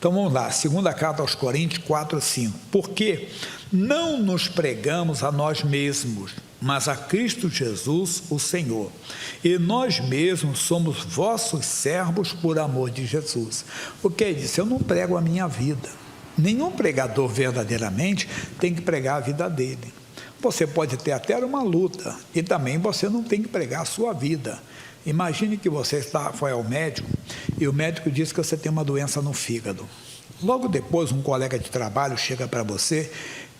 Então vamos lá, segunda carta aos Coríntios 4:5. Porque não nos pregamos a nós mesmos, mas a Cristo Jesus, o Senhor. E nós mesmos somos vossos servos por amor de Jesus. O que ele disse? Eu não prego a minha vida. Nenhum pregador verdadeiramente tem que pregar a vida dele. Você pode ter até uma luta e também você não tem que pregar a sua vida. Imagine que você foi ao médico e o médico disse que você tem uma doença no fígado. Logo depois, um colega de trabalho chega para você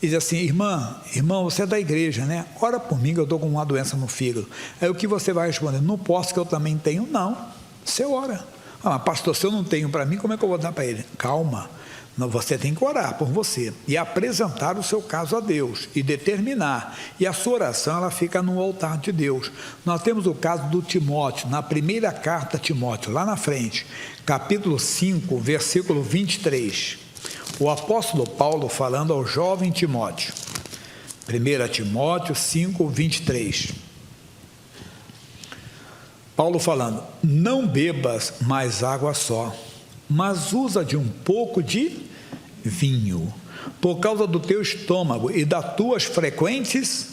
e diz assim: irmão, você é da igreja, né? Ora por mim que eu estou com uma doença no fígado. Aí o que você vai responder? Não posso, que eu também tenho. Não, você ora. Ah, pastor, se eu não tenho para mim, como é que eu vou dar para ele? Calma. Não, você tem que orar por você e apresentar o seu caso a Deus e determinar. E a sua oração, ela fica no altar de Deus. Nós temos o caso do Timóteo, na primeira carta a Timóteo, lá na frente, capítulo 5, versículo 23. O apóstolo Paulo falando ao jovem Timóteo. 1 Timóteo 5, 23. Paulo falando: não bebas mais água só, mas usa de um pouco de vinho, por causa do teu estômago e das tuas frequentes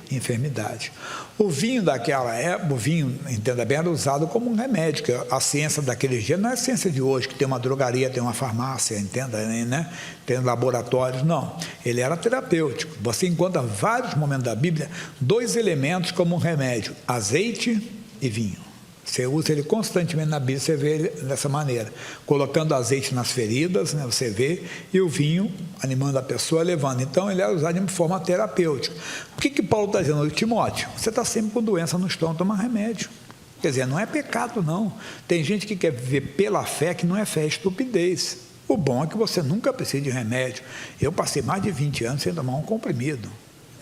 enfermidades. O vinho daquela época, o vinho, entenda bem, era usado como um remédio, que a ciência daquele dia não é a ciência de hoje, que tem uma drogaria, tem uma farmácia, entenda, né? Tem laboratórios, não. Ele era terapêutico. Você encontra vários momentos da Bíblia, dois elementos como um remédio: azeite e vinho. Você usa ele constantemente na Bíblia, você vê ele dessa maneira, colocando azeite nas feridas, né, você vê, e o vinho animando a pessoa, levando. Então ele era usado de forma terapêutica. O que Paulo está dizendo? Timóteo, você está sempre com doença no estômago, toma remédio. Quer dizer, não é pecado não. Tem gente que quer viver pela fé, que não é fé, é estupidez. O bom é que você nunca precisa de remédio. Eu passei mais de 20 anos sem tomar um comprimido.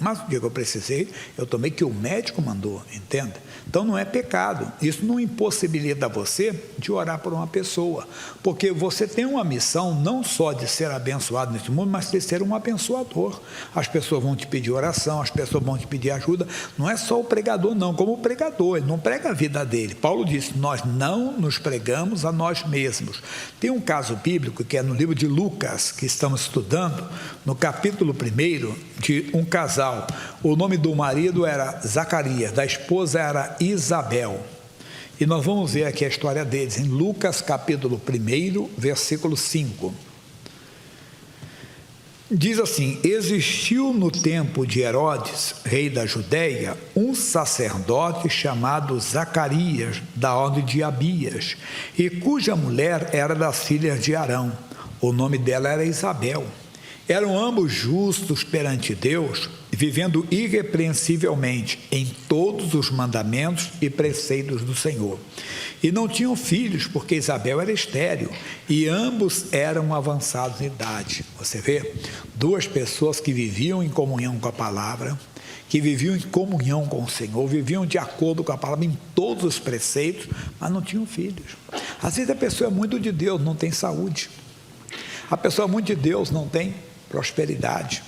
Mas o dia que eu precisei, eu tomei que o médico mandou, entenda? Então não é pecado. Isso não impossibilita você de orar por uma pessoa, porque você tem uma missão não só de ser abençoado nesse mundo, mas de ser um abençoador. As pessoas vão te pedir oração, as pessoas vão te pedir ajuda. Não é só o pregador não, como o pregador, ele não prega a vida dele. Paulo disse: nós não nos pregamos a nós mesmos. Tem um caso bíblico que é no livro de Lucas, que estamos estudando, no capítulo 1, de um casal. O nome do marido era Zacarias, da esposa era Isabel. E nós vamos ver aqui a história deles em Lucas capítulo 1, versículo 5. Diz assim: existiu no tempo de Herodes, rei da Judéia, um sacerdote chamado Zacarias, da ordem de Abias, e cuja mulher era das filhas de Arão. O nome dela era Isabel. Eram ambos justos perante Deus, vivendo irrepreensivelmente em todos os mandamentos e preceitos do Senhor. E não tinham filhos, porque Isabel era estéril, e ambos eram avançados em idade. Você vê? Duas pessoas que viviam em comunhão com a palavra, que viviam em comunhão com o Senhor, viviam de acordo com a palavra em todos os preceitos, mas não tinham filhos. Às vezes a pessoa é muito de Deus, não tem saúde. A pessoa é muito de Deus, não tem prosperidade.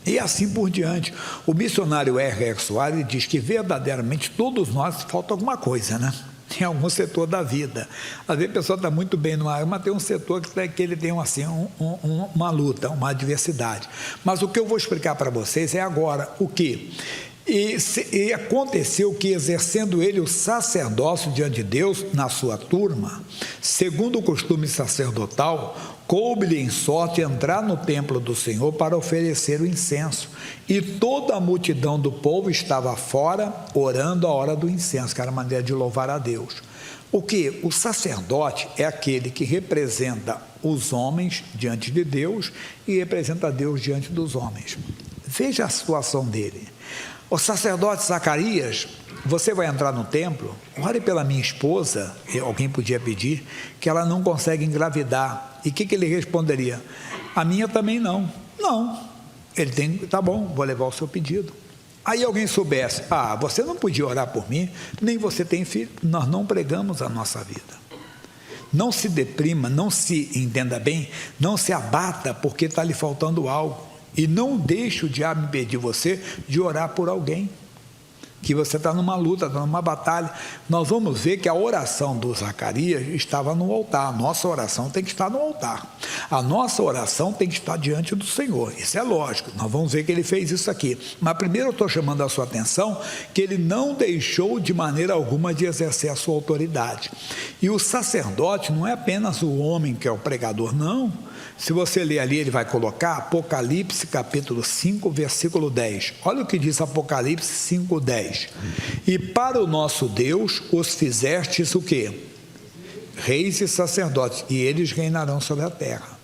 E assim por diante. O missionário R.R. Soares diz que verdadeiramente todos nós falta alguma coisa, né? Em algum setor da vida. Às vezes a pessoa está muito bem numa área, mas tem um setor que ele tem assim, uma luta, uma adversidade. Mas o que eu vou explicar para vocês é agora o que? E aconteceu que, exercendo ele o sacerdócio diante de Deus na sua turma, segundo o costume sacerdotal, coube-lhe em sorte entrar no templo do Senhor para oferecer o incenso. E toda a multidão do povo estava fora, orando a hora do incenso, que era a maneira de louvar a Deus. O que? O sacerdote é aquele que representa os homens diante de Deus e representa Deus diante dos homens. Veja a situação dele. O sacerdote Zacarias, você vai entrar no templo, ore pela minha esposa, alguém podia pedir, que ela não consegue engravidar. E o que ele responderia? A minha também não. Não. Ele tem, tá bom, vou levar o seu pedido. Aí alguém soubesse: você não podia orar por mim, nem você tem filho. Nós não pregamos a nossa vida. Não se deprima, não se, entenda bem, não se abata porque está lhe faltando algo. E não deixe o diabo impedir você de orar por alguém. que você está numa luta, está numa batalha. Nós vamos ver que a oração do Zacarias estava no altar. A nossa oração tem que estar no altar. A nossa oração tem que estar diante do Senhor. Isso é lógico. Nós vamos ver que ele fez isso aqui. Mas primeiro eu estou chamando a sua atenção que ele não deixou de maneira alguma de exercer a sua autoridade. E o sacerdote não é apenas o homem que é o pregador, não. Se você ler ali, ele vai colocar Apocalipse capítulo 5, versículo 10. Olha o que diz Apocalipse 5, 10. E para o nosso Deus os fizestes o quê? Reis e sacerdotes, e eles reinarão sobre a terra.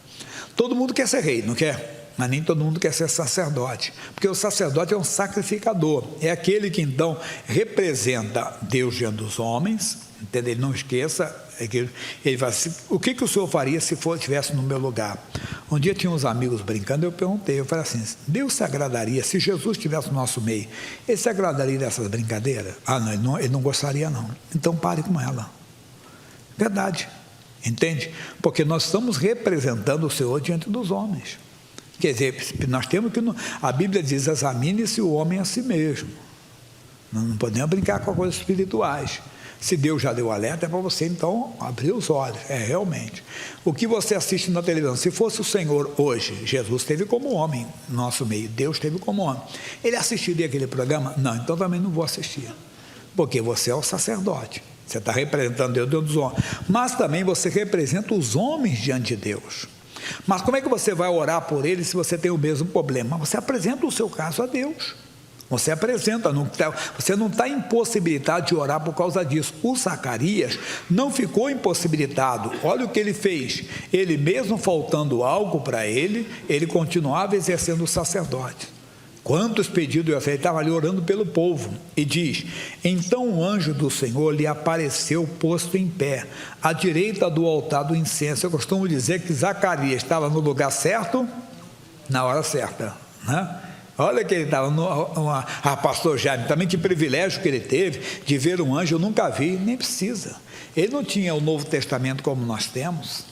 Todo mundo quer ser rei, não quer? Mas nem todo mundo quer ser sacerdote, porque o sacerdote é um sacrificador, é aquele que então representa Deus diante dos homens, entendeu? Ele não esqueça, ele vai assim, o que o senhor faria se estivesse no meu lugar? Um dia tinha uns amigos brincando, eu perguntei, eu falei assim, Deus se agradaria, se Jesus estivesse no nosso meio, ele se agradaria dessas brincadeiras? Ah, não, ele não gostaria não, então pare com ela. Verdade, entende? Porque nós estamos representando o Senhor diante dos homens. Quer dizer, nós temos que, a Bíblia diz, examine-se o homem a si mesmo. Nós não podemos brincar com coisas espirituais. Se Deus já deu alerta, é para você então abrir os olhos, realmente. O que você assiste na televisão, se fosse o Senhor hoje, Jesus esteve como homem no nosso meio, Deus esteve como homem. Ele assistiria aquele programa? Não, então também não vou assistir. Porque você é o sacerdote, você está representando Deus dos homens. Mas também você representa os homens diante de Deus. Mas como é que você vai orar por eles se você tem o mesmo problema? Você apresenta o seu caso a Deus. Você apresenta, você não está impossibilitado de orar por causa disso. O Zacarias não ficou impossibilitado. Olha o que ele fez. Ele mesmo faltando algo para ele continuava exercendo o sacerdote. Quantos pedidos eu fiz? Ele estava ali orando pelo povo. E diz, então o anjo do Senhor lhe apareceu posto em pé, à direita do altar do incenso. Eu costumo dizer que Zacarias estava no lugar certo, na hora certa, né? Olha que ele estava pastor Jaime, também que privilégio que ele teve de ver um anjo, eu nunca vi, nem precisa. Ele não tinha o Novo Testamento como nós temos.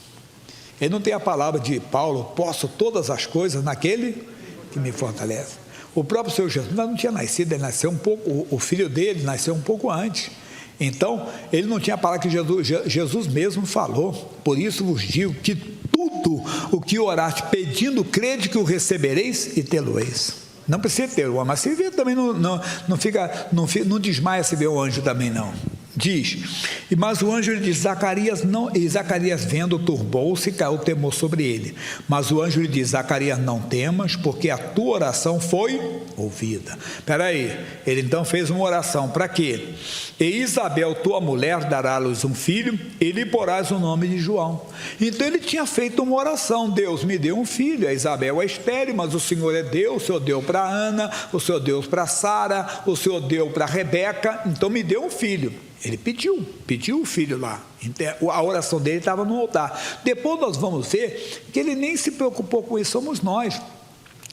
Ele não tem a palavra de Paulo, posso todas as coisas naquele que me fortalece. O próprio Senhor Jesus não tinha nascido, ele nasceu um pouco, o filho dele nasceu um pouco antes. Então, ele não tinha a palavra que Jesus mesmo falou. Por isso vos digo que tudo o que oraste pedindo, crede que o recebereis e tê-lo-eis. Não precisa ter o mas se vê também não desmaia se vê o anjo também não. Diz, mas o anjo lhe diz, Zacarias não, e Zacarias vendo turbou-se e caiu o temor sobre ele. Mas o anjo lhe diz, Zacarias não temas, porque a tua oração foi ouvida. Espera aí, ele então fez uma oração, para quê? E Isabel, tua mulher, dará à luz um filho, e lhe porás o nome de João. Então ele tinha feito uma oração, Deus me deu um filho, a Isabel é estéril, mas o Senhor é Deus, o Senhor deu para Ana, o Senhor deu para Sara, o Senhor deu para Rebeca, então me deu um filho. Ele pediu o filho lá, a oração dele estava no altar. Depois nós vamos ver que ele nem se preocupou com isso, somos nós.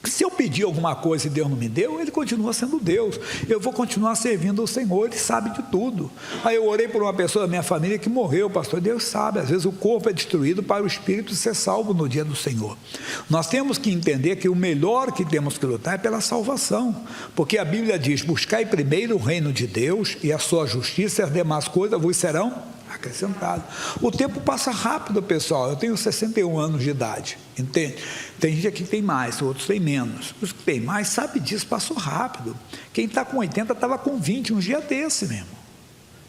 Se eu pedir alguma coisa e Deus não me deu, ele continua sendo Deus, eu vou continuar servindo o Senhor, ele sabe de tudo. Aí eu orei por uma pessoa da minha família que morreu, pastor, Deus sabe, às vezes o corpo é destruído para o espírito ser salvo no dia do Senhor. Nós temos que entender que o melhor que temos que lutar é pela salvação, porque a Bíblia diz, buscai primeiro o reino de Deus e a sua justiça e as demais coisas vos serão acrescentado. O tempo passa rápido, pessoal. Eu tenho 61 anos de idade, entende? Tem gente aqui que tem mais, outros têm menos. Os que têm mais sabe disso, passou rápido. Quem está com 80 estava com 20 um dia desse mesmo.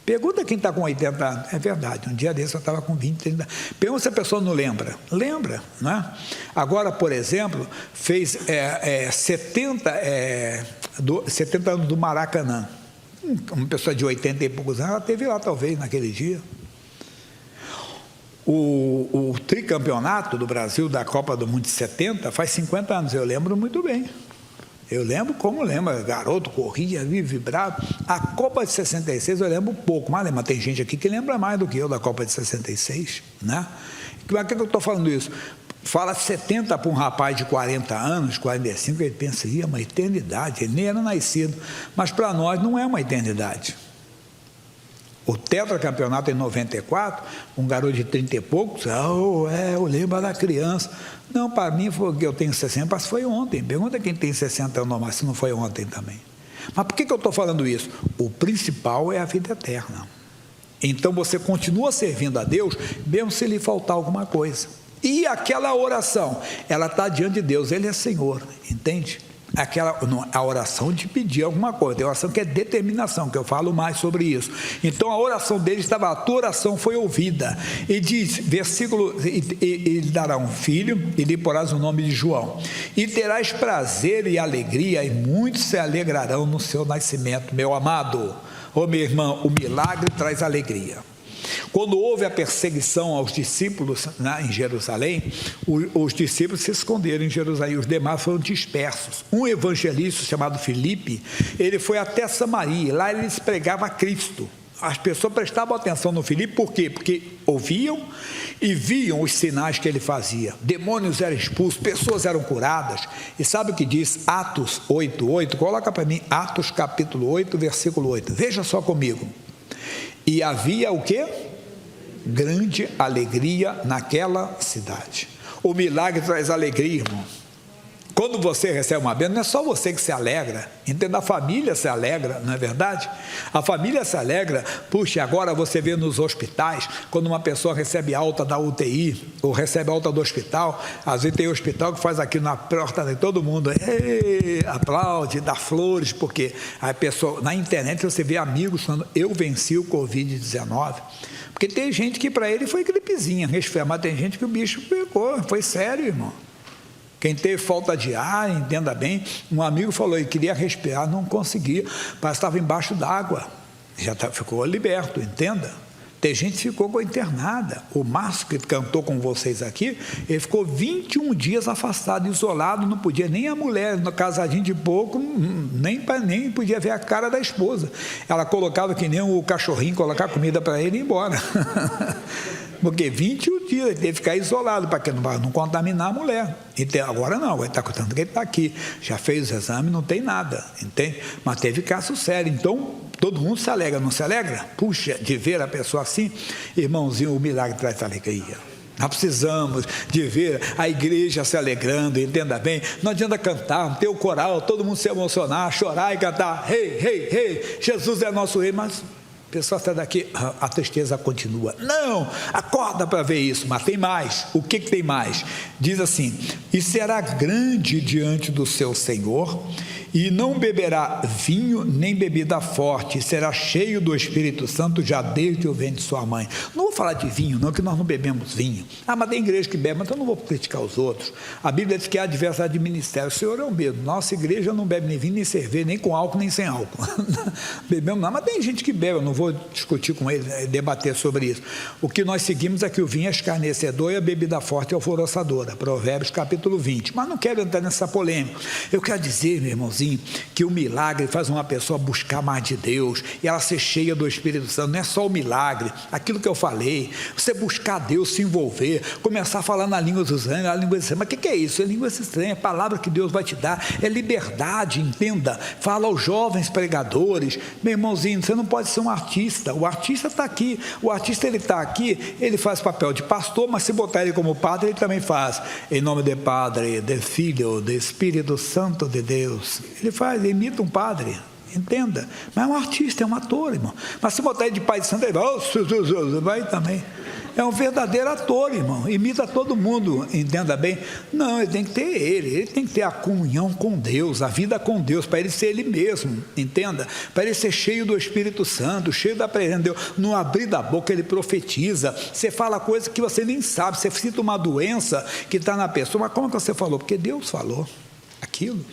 Pergunta quem está com 80 anos. É verdade, um dia desse eu estava com 20, 30. Pergunta se a pessoa não lembra. Lembra, né? Agora, por exemplo, fez 70 anos do Maracanã. Uma pessoa de 80 e poucos anos, ela teve lá talvez naquele dia. O tricampeonato do Brasil da Copa do Mundo de 70 faz 50 anos, eu lembro muito bem. Eu lembro como lembra, garoto corria, vibrava. A Copa de 66 eu lembro pouco, mas tem gente aqui que lembra mais do que eu da Copa de 66, né? Por que eu estou falando isso? Fala 70 para um rapaz de 40 anos, 45, ele pensa, é uma eternidade, ele nem era nascido, mas para nós não é uma eternidade. O tetracampeonato em 94, um garoto de 30 e poucos, eu lembro da criança. Não, para mim, foi que eu tenho 60, mas foi ontem. Pergunta quem tem 60 anos, mas se não foi ontem também. Mas por que eu estou falando isso? O principal é a vida eterna. Então você continua servindo a Deus, mesmo se lhe faltar alguma coisa. E aquela oração, ela está diante de Deus, Ele é Senhor, entende? A oração de pedir alguma coisa, a oração que é determinação, que eu falo mais sobre isso. Então a oração dele estava, a tua oração foi ouvida. E diz, versículo, ele dará um filho, e lhe porás o nome de João. E terás prazer e alegria, e muitos se alegrarão no seu nascimento, meu amado. Ô minha irmã, o milagre traz alegria. Quando houve a perseguição aos discípulos em Jerusalém, os discípulos se esconderam em Jerusalém, os demais foram dispersos. Um evangelista chamado Filipe, ele foi até Samaria, lá ele pregava Cristo. As pessoas prestavam atenção no Filipe, por quê? Porque ouviam e viam os sinais que ele fazia. Demônios eram expulsos, pessoas eram curadas. E sabe o que diz Atos 8:8? Coloca para mim, Atos capítulo 8, versículo 8. Veja só comigo. E havia o quê? Grande alegria naquela cidade. O milagre traz alegria, irmão. Quando você recebe uma bênção, não é só você que se alegra, entende? A família se alegra, não é verdade? A família se alegra. Puxa, agora você vê nos hospitais, quando uma pessoa recebe alta da UTI, ou recebe alta do hospital, às vezes tem hospital que faz aquilo na porta de todo mundo, aplaude, dá flores, porque a pessoa, na internet você vê amigos falando, eu venci o Covid-19, porque tem gente que para ele foi gripezinha, resfriado, mas tem gente que o bicho pegou, foi sério, irmão. Quem teve falta de ar, entenda bem, um amigo falou, ele queria respirar, não conseguia, parece que estava embaixo d'água, já ficou liberto, entenda. Tem gente que ficou internada. O Márcio, que cantou com vocês aqui, ele ficou 21 dias afastado, isolado, não podia nem a mulher, no casadinho de pouco, nem podia ver a cara da esposa. Ela colocava que nem o cachorrinho, colocar comida para ele e ir embora. Porque 21 dias ele teve que ficar isolado para que não contaminar a mulher. Então, agora não, ele está contando que ele está aqui, já fez o exame, não tem nada, entende? Mas teve caso sério, então todo mundo se alegra, não se alegra? Puxa, de ver a pessoa assim, irmãozinho, o milagre traz alegria. Nós precisamos de ver a igreja se alegrando, entenda bem, não adianta cantar, ter o coral, todo mundo se emocionar, chorar e cantar, rei, rei, rei, Jesus é nosso rei, mas a pessoa sai daqui, a tristeza continua. Não, acorda para ver isso, mas tem mais. O que tem mais? Diz assim, e será grande diante do seu Senhor, e não beberá vinho nem bebida forte, será cheio do Espírito Santo já desde o ventre de sua mãe. Não vou falar de vinho não, que nós não bebemos vinho. Mas tem igreja que bebe, mas eu não vou criticar os outros. A Bíblia diz que há diversidade de ministérios. O Senhor é o mesmo. Nossa igreja não bebe nem vinho, nem cerveja, nem com álcool, nem sem álcool. Bebemos não, mas tem gente que bebe, eu não vou discutir com ele, debater sobre isso. O que nós seguimos é que o vinho é escarnecedor e a bebida forte é alvoroçadora. Provérbios capítulo 20. Mas não quero entrar nessa polêmica. Eu quero dizer, meu irmãozinho, que o milagre faz uma pessoa buscar mais de Deus e ela ser cheia do Espírito Santo. Não é só o milagre, aquilo que eu falei, você buscar Deus, se envolver, começar a falar na língua dos anjos, na língua estranha. Mas o que é isso? É língua estranha, é a palavra que Deus vai te dar, é liberdade, entenda. Fala aos jovens pregadores, meu irmãozinho, você não pode ser um artista, o artista está aqui, o artista ele está aqui, ele faz papel de pastor, mas se botar ele como padre, ele também faz, em nome do Padre, do Filho, do Espírito Santo de Deus. Ele faz, ele imita um padre, entenda. Mas é um artista, é um ator, irmão. Mas se botar ele de pai de santo, ele vai também. É um verdadeiro ator, irmão. Imita todo mundo, entenda bem. Não, ele tem que ter ele tem que ter a comunhão com Deus, a vida com Deus, para ele ser ele mesmo, entenda? Para ele ser cheio do Espírito Santo, cheio da presença de Deus. No abrir da boca ele profetiza. Você fala coisas que você nem sabe. Você cita uma doença que está na pessoa. Mas como que você falou? Porque Deus falou aquilo.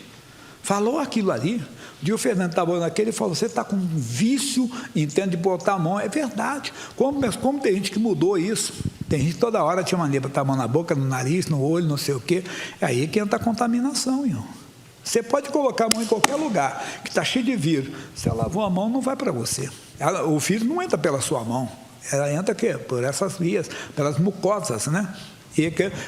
Falou aquilo ali. Um dia o Fernando estava naquele e falou, você está com um vício, entende, de botar a mão. É verdade. Como tem gente que mudou isso? Tem gente que toda hora tinha mania para botar a mão na boca, no nariz, no olho, não sei o quê. É aí que entra a contaminação, irmão. Você pode colocar a mão em qualquer lugar, que está cheio de vírus. Se ela lavou a mão, não vai para você. O vírus não entra pela sua mão. Ela entra aqui, por essas vias, pelas mucosas, né?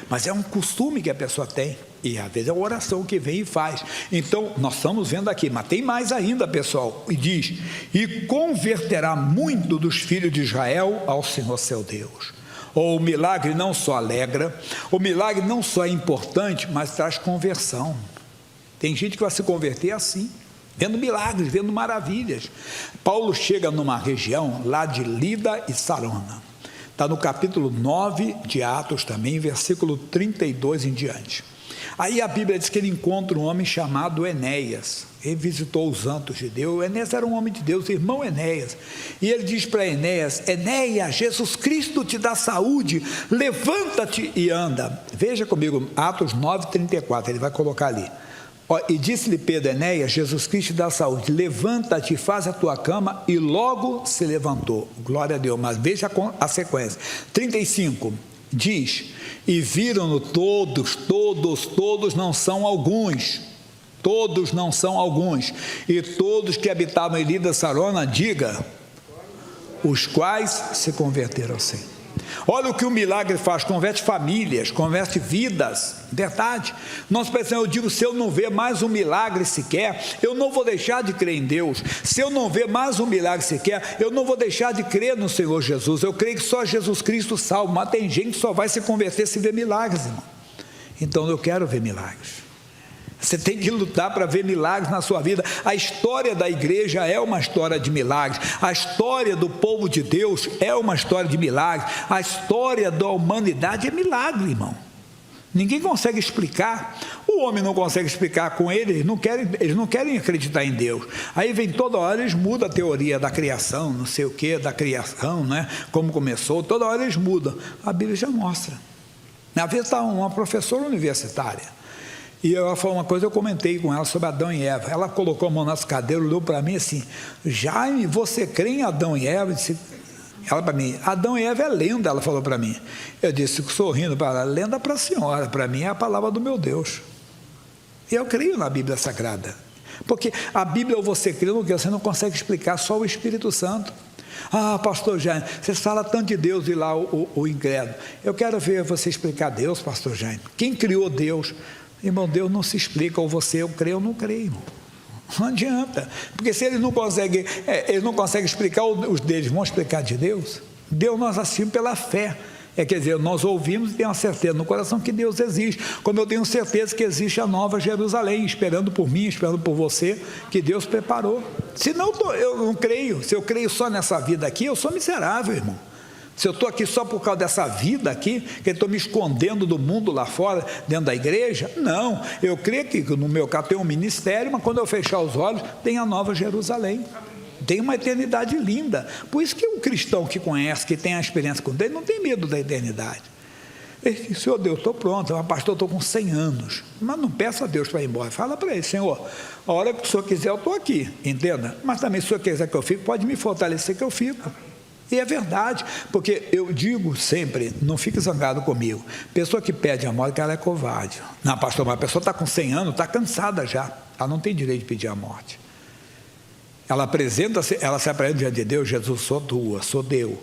Mas é um costume que a pessoa tem. E às vezes é uma oração que vem e faz. Então, nós estamos vendo aqui, mas tem mais ainda, pessoal. E diz, e converterá muito dos filhos de Israel ao Senhor seu Deus. O milagre não só alegra, o milagre não só é importante, mas traz conversão. Tem gente que vai se converter assim. vendo milagres, vendo maravilhas. Paulo chega numa região lá de Lida e Sarona. Está no capítulo 9 de Atos também, versículo 32 em diante. Aí a Bíblia diz que ele encontra um homem chamado Enéas. Ele visitou os santos de Deus. Enéas era um homem de Deus, irmão Enéas. E ele diz para Enéas: Enéas, Jesus Cristo te dá saúde, levanta-te e anda. Veja comigo, Atos 9:34, ele vai colocar ali. E disse-lhe Pedro: Enéas, Jesus Cristo te dá saúde, levanta-te, faz a tua cama, e logo se levantou. Glória a Deus. Mas veja a sequência. 35, diz: e viram-no todos, não são alguns, todos não são alguns, e todos que habitavam em Lida Sarona, diga, os quais se converteram ao Senhor. Olha o que o milagre faz, converte famílias, converte vidas, verdade. Nós pensamos, eu digo, se eu não ver mais um milagre sequer, eu não vou deixar de crer em Deus. Se eu não ver mais um milagre sequer, eu não vou deixar de crer no Senhor Jesus. Eu creio que só Jesus Cristo salva, mas tem gente que só vai se converter se ver milagres, irmão. Então eu quero ver milagres. Você tem que lutar para ver milagres na sua vida. A história da igreja é uma história de milagres. A história do povo de Deus é uma história de milagres. A história da humanidade é milagre, irmão. Ninguém consegue explicar. O homem não consegue explicar com ele. Eles não querem acreditar em Deus. Aí vem toda hora, eles mudam a teoria da criação, não sei o que, da criação, né? Como começou, toda hora eles mudam. A Bíblia já mostra. Na vez está uma professora universitária. E ela falou uma coisa, eu comentei com ela sobre Adão e Eva. Ela colocou a mão nas cadeiras, olhou para mim assim: Jaime, você crê em Adão e Eva? Disse, ela para mim: Adão e Eva é lenda, ela falou para mim. Eu disse, sorrindo para ela: lenda para a senhora, para mim é a palavra do meu Deus. E eu creio na Bíblia Sagrada. Porque a Bíblia, ou você crê no que você não consegue explicar, só o Espírito Santo. Ah, pastor Jaime, você fala tanto de Deus e lá o incrédulo. Eu quero ver você explicar Deus, pastor Jaime. Quem criou Deus? Irmão, Deus não se explica, ou você, eu creio ou não creio, irmão. Não adianta, porque se eles não conseguem explicar os deles, vão explicar de Deus? Deus nós assistimos pela fé, quer dizer, nós ouvimos e temos a certeza no coração que Deus existe, como eu tenho certeza que existe a nova Jerusalém, esperando por mim, esperando por você, que Deus preparou. Senão eu não creio. Se eu creio só nessa vida aqui, eu sou miserável, irmão. Se eu estou aqui só por causa dessa vida aqui, que eu estou me escondendo do mundo lá fora, dentro da igreja, não, eu creio que no meu caso tem um ministério, mas quando eu fechar os olhos, tem a nova Jerusalém, tem uma eternidade linda. Por isso que um cristão que conhece, que tem a experiência com Deus, não tem medo da eternidade. Ele diz, Senhor Deus, estou pronto, mas pastor, estou com 100 anos, mas não peça a Deus para ir embora, fala para ele, Senhor, a hora que o Senhor quiser eu estou aqui, entenda, mas também se o Senhor quiser que eu fique, pode me fortalecer que eu fico. E é verdade, porque eu digo sempre, não fique zangado comigo, pessoa que pede a morte, ela é covarde. Não, pastor, mas a pessoa está com 100 anos, está cansada já, ela não tem direito de pedir a morte. Ela se apresenta diante de Deus, Jesus, sou tua, sou Deus,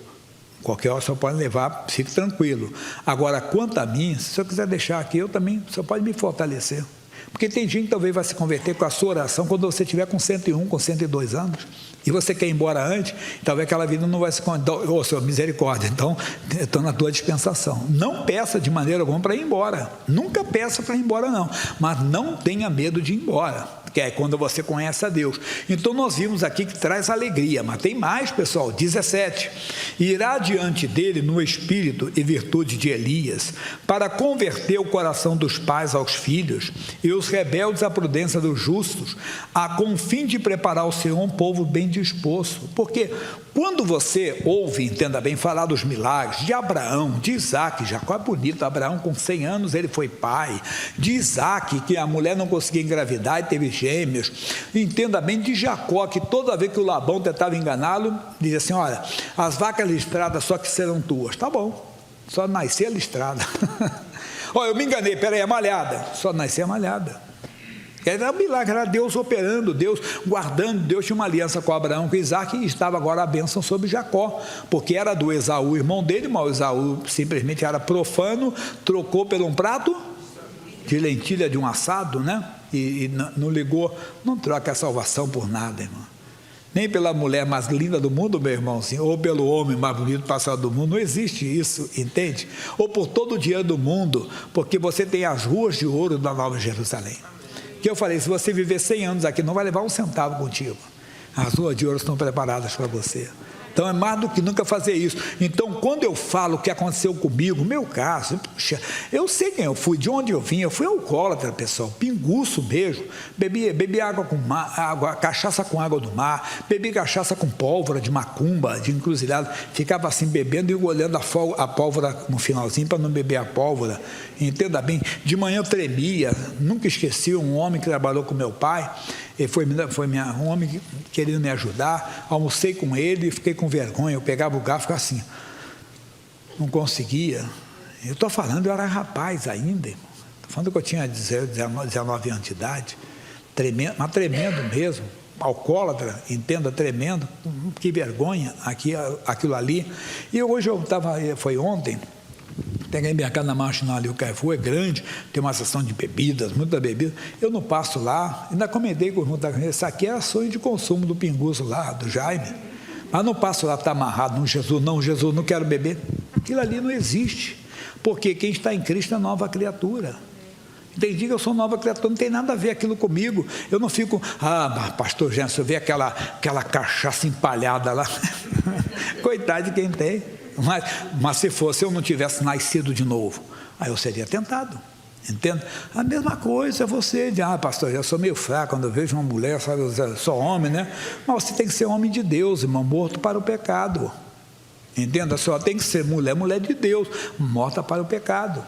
qualquer hora o senhor pode levar, fique tranquilo. Agora, quanto a mim, se o senhor quiser deixar aqui, eu também, o senhor pode me fortalecer. Porque tem gente que talvez vai se converter com a sua oração quando você estiver com 101, com 102 anos, e você quer ir embora antes, talvez aquela vida não vai se converter. Ô, Senhor, misericórdia, então estou na tua dispensação. Não peça de maneira alguma para ir embora, nunca peça para ir embora não, mas não tenha medo de ir embora, que é quando você conhece a Deus. Então nós vimos aqui que traz alegria, mas tem mais, pessoal, 17, irá diante dele no espírito e virtude de Elias, para converter o coração dos pais aos filhos, e os rebeldes à prudência dos justos, com o fim de preparar o Senhor um povo bem disposto. Porque quando você ouve, entenda bem, falar dos milagres de Abraão, de Isaac, Jacó é bonito, Abraão com 100 anos ele foi pai, de Isaac, que a mulher não conseguia engravidar e teve gêmeos, entenda bem, de Jacó, que toda vez que o Labão tentava enganá-lo, dizia assim, olha, as vacas listradas só que serão tuas. Tá bom, só nascer listrada. Olha, eu me enganei, peraí, é malhada, só nascer malhada. Era um milagre, era Deus operando, Deus guardando. Deus tinha uma aliança com Abraão, com Isaac, e estava agora a bênção sobre Jacó, porque era do Esaú, irmão dele, mas o Esaú simplesmente era profano, trocou por um prato de lentilha de um assado, né? E não ligou, não troca a salvação por nada, irmão. Nem pela mulher mais linda do mundo, meu irmãozinho, ou pelo homem mais bonito passado do mundo, não existe isso, entende? Ou por todo o dinheiro do mundo, porque você tem as ruas de ouro da Nova Jerusalém. Que eu falei, se você viver 100 anos aqui, não vai levar um centavo contigo. As ruas de ouro estão preparadas para você. Então é mais do que nunca fazer isso. Então, quando eu falo o que aconteceu comigo, meu caso, puxa, eu sei quem eu fui, de onde eu vim. Eu fui alcoólatra, pessoal, pinguço mesmo. Bebi água com cachaça com água do mar, bebi cachaça com pólvora de macumba, de encruzilhada. Ficava assim bebendo e olhando a pólvora no finalzinho para não beber a pólvora. Entenda bem, de manhã eu tremia. Nunca esqueci um homem que trabalhou com meu pai. Ele foi um homem querendo me ajudar. Almocei com ele e fiquei com vergonha. Eu pegava o garfo e ficava assim, não conseguia. Eu estou falando, eu era rapaz ainda, irmão. Estou falando que eu tinha 19 anos de idade, tremendo, mas tremendo mesmo, alcoólatra, entenda, tremendo, que vergonha, aquilo ali. E hoje foi ontem, peguei mercado na Marginal ali, o Carrefour é grande, tem uma seção de bebidas, muita bebida. Eu não passo lá, ainda comentei com o irmão da criança, isso aqui é sonho de consumo do pinguço lá, do Jaime. Mas não passo lá, está amarrado, Jesus, não quero beber. Aquilo ali não existe, porque quem está em Cristo é nova criatura. Entendi que eu sou nova criatura, não tem nada a ver aquilo comigo. Eu não fico, pastor Jean, se eu ver aquela cachaça empalhada lá, coitado de quem tem. Mas se eu não tivesse nascido de novo, aí eu seria tentado, entende? A mesma coisa é você, pastor, eu sou meio fraco quando eu vejo uma mulher, sabe, eu sou homem, né? Mas você tem que ser homem de Deus, irmão, morto para o pecado, entenda? Só tem que ser mulher de Deus, morta para o pecado.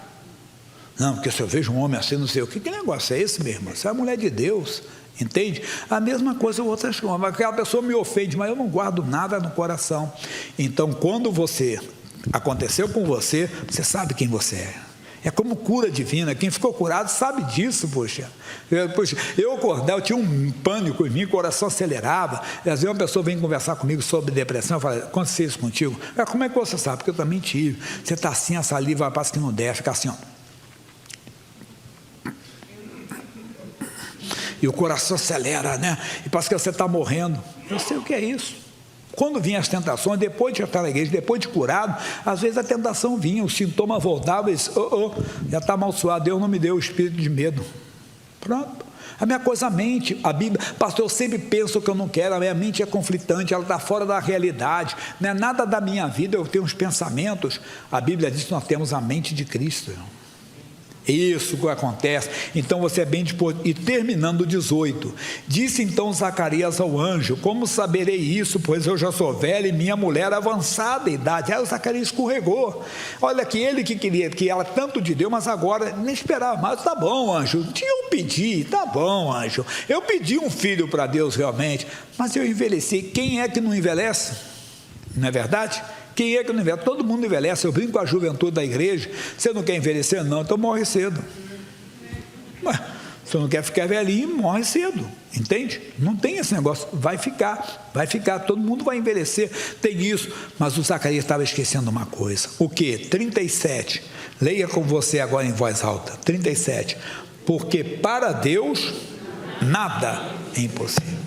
Não, porque se eu vejo um homem assim, não sei o que negócio é esse, meu irmão? Você é a mulher de Deus, entende? A mesma coisa outras coisas. Aquela pessoa me ofende, mas eu não guardo nada no coração. Então, quando aconteceu com você, você sabe quem você é. É como cura divina. Quem ficou curado sabe disso, poxa. Eu acordava, eu tinha um pânico em mim, o coração acelerava. Às vezes uma pessoa vem conversar comigo sobre depressão, eu falo, aconteceu isso contigo? Como é que você sabe? Porque eu também tive. Você está assim, a saliva parece que não desce, fica assim, ó. E o coração acelera, né? E parece que você está morrendo. Eu sei o que é isso. Quando vinham as tentações, depois de estar na igreja, depois de curado, às vezes a tentação vinha, o sintoma voltava e disse, já está amaldiçoado, Deus não me deu o espírito de medo. Pronto. A minha coisa, a mente, a Bíblia, pastor, eu sempre penso o que eu não quero, a minha mente é conflitante, ela está fora da realidade, não é nada da minha vida, eu tenho uns pensamentos. A Bíblia diz que nós temos a mente de Cristo. Isso que acontece. Então você é bem disposto. E terminando o 18, disse então Zacarias ao anjo, como saberei isso, pois eu já sou velho e minha mulher avançada em idade. Aí o Zacarias escorregou. Olha que ele que queria, que ela tanto de Deus, mas agora nem esperava mais. Tá bom, anjo, eu pedi, tá bom, anjo, eu pedi um filho para Deus realmente, mas eu envelheci. Quem é que não envelhece? Não é verdade? Quem é que não envelhece? Todo mundo envelhece. Eu brinco com a juventude da igreja. Você não quer envelhecer? Não, então morre cedo. Mas você não quer ficar velhinho, morre cedo. Entende? Não tem esse negócio. Vai ficar. Todo mundo vai envelhecer. Tem isso. Mas o Zacarias estava esquecendo uma coisa. O quê? 37. Leia com você agora em voz alta. 37. Porque para Deus nada é impossível.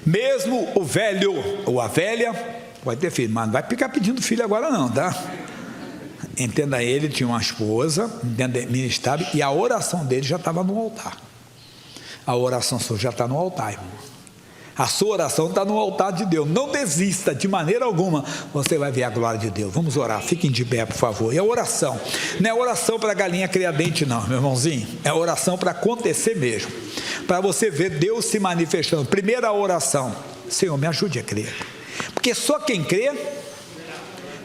Mesmo o velho ou a velha pode ter filho, mas não vai ficar pedindo filho agora não, tá? Entenda, ele tinha uma esposa, ministrava, e a oração dele já estava no altar. A oração sua já está no altar, irmão. A sua oração está no altar de Deus. Não desista de maneira alguma, você vai ver a glória de Deus. Vamos orar, fiquem de pé, por favor. E a oração, não é oração para galinha criar dente não, meu irmãozinho. É oração para acontecer mesmo, para você ver Deus se manifestando. Primeira oração, Senhor, me ajude a crer. Porque só quem crê,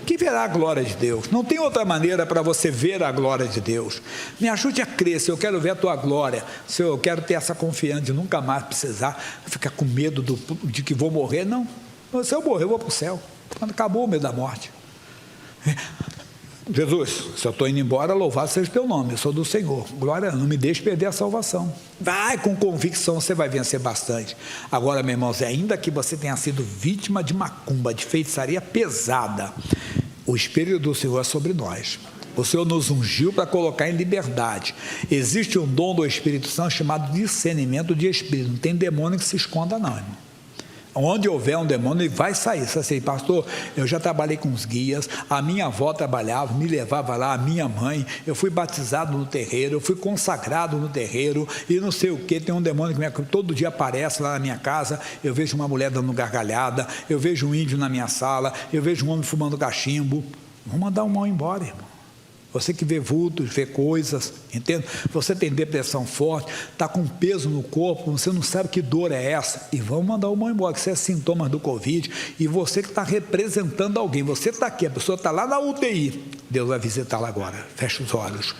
que verá a glória de Deus. Não tem outra maneira para você ver a glória de Deus. Me ajude a crer, Senhor, eu quero ver a tua glória. Senhor, eu quero ter essa confiança de nunca mais precisar ficar com medo de que vou morrer. Não, se eu morrer, eu vou para o céu. Quando acabou o medo da morte. Jesus, se eu estou indo embora, louvado seja o teu nome, eu sou do Senhor. Glória, não me deixe perder a salvação. Vai com convicção, você vai vencer bastante. Agora, meu irmão, ainda que você tenha sido vítima de macumba, de feitiçaria pesada, o Espírito do Senhor é sobre nós. O Senhor nos ungiu para colocar em liberdade. Existe um dom do Espírito Santo chamado discernimento de Espírito. Não tem demônio que se esconda não, irmão. Onde houver um demônio, ele vai sair. Você assim, pastor, eu já trabalhei com os guias, a minha avó trabalhava, me levava lá, a minha mãe, eu fui batizado no terreiro, eu fui consagrado no terreiro, e não sei o que, tem um demônio que todo dia aparece lá na minha casa, eu vejo uma mulher dando gargalhada, eu vejo um índio na minha sala, eu vejo um homem fumando cachimbo. Vamos mandar o mal embora, irmão. Você que vê vultos, vê coisas, entende? Você tem depressão forte, está com peso no corpo, você não sabe que dor é essa, e vamos mandar o mal embora, que isso é sintomas do Covid, e você que está representando alguém, você está aqui, a pessoa está lá na UTI, Deus vai visitá-la agora, fecha os olhos.